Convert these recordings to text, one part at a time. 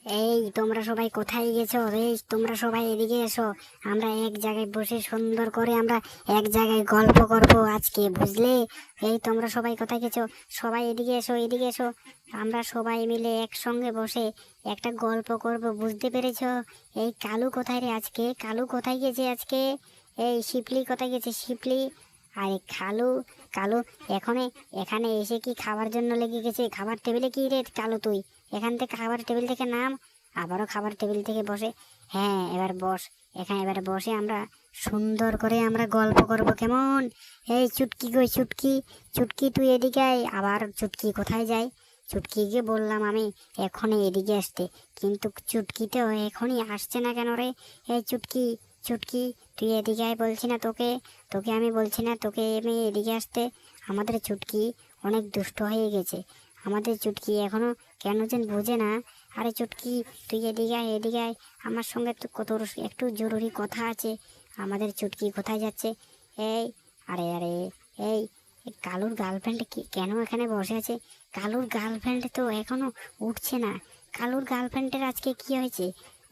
এই তোমরা সবাই কোথায় গেছো? এই তোমরা সবাই এদিকে এসো। আমরা এক জায়গায় বসে সুন্দর করে আমরা এক জায়গায় গল্প করব আজকে, বুঝলে? এই তোমরা সবাই কোথায় গেছো? সবাই এদিকে এসো, এদিকে এসো। আমরা সবাই মিলে একসঙ্গে বসে একটা গল্প করব, বুঝতে পেরেছো? এই কালু কোথায় রে আজকে? কালু কোথায় গেছে আজকে? এই শিপলি কোথায় গেছে? শিপলি আরে কালু, কালু এখানে এখানে এসে কি খাবার জন্য লেগে গেছে? খাবার টেবিলে কি রে কালু তুই? এখান থেকে খাবার টেবিল থেকে নাম, আবারও খাবার টেবিল থেকে বসে। হ্যাঁ, এবার বস। এখানে এবার বসে আমরা সুন্দর করে আমরা গল্প করব, কেমন? এই চুটকি কই? চুটকি, চুটকি তুই এদিকে আয়। আবার চুটকি কোথায় যায়? চুটকিকে বললাম আমি এখনই এদিকে আসতে, কিন্তু চুটকি তো এখনই আসছে না কেন রে? এই চুটকি, চুটকি তুই এদিকে আয় বলছি না তোকে? তোকে আমি বলছি না তোকে আমি এদিকে আসতে? আমাদের চুটকি অনেক দুষ্ট হয়ে গেছে। আমাদের চুটকি এখনো কেন যেন বোঝে না। আরে চুটকি তুই এদিকে আয়, এদিকে আয়। আমার সঙ্গে তো কত একটু জরুরি কথা আছে। আমাদের চুটকি কোথায় যাচ্ছে? এই আরে আরে এই এই কালুর গার্লফ্রেন্ড কি কেন এখানে বসে আছে? কালুর গার্লফ্রেন্ড তো এখনো উঠছে না। কালুর গার্লফ্রেন্ডের আজকে কি হয়েছে?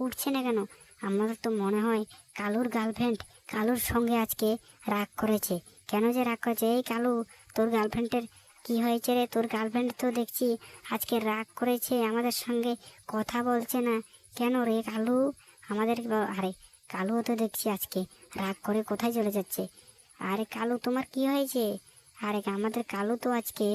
উঠছে না কেন? আমার তো মনে হয় কালুর গার্লফ্রেন্ড কালুর সঙ্গে আজকে রাগ করেছে। কেন যে রাগ করেছে? এই কালু, তোর গার্লফ্রেন্ডের কি হয়েছে রে? তোর গার্লফ্রেন্ড তো দেখছি আজকে রাগ করেছে, আমাদের সঙ্গে কথা বলছে না। কেন রে কালু? আমাদের আরে কালুও তো দেখছি আজকে রাগ করে কোথায় চলে যাচ্ছে। আরে কালু, তোমার কি হয়েছে? আরে আমাদের কালু তো আজকে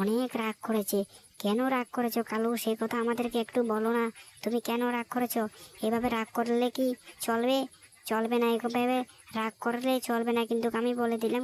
অনেক রাগ করেছে। কেন রাগ করেছো কালু? সে কথা আমাদেরকে একটু বলো না। তুমি কেন রাগ করেছো? এভাবে রাগ করলে কি চলবে? চলবে না, এভাবে রাগ করলে চলবে না, কিন্তু আমি বলে দিলাম।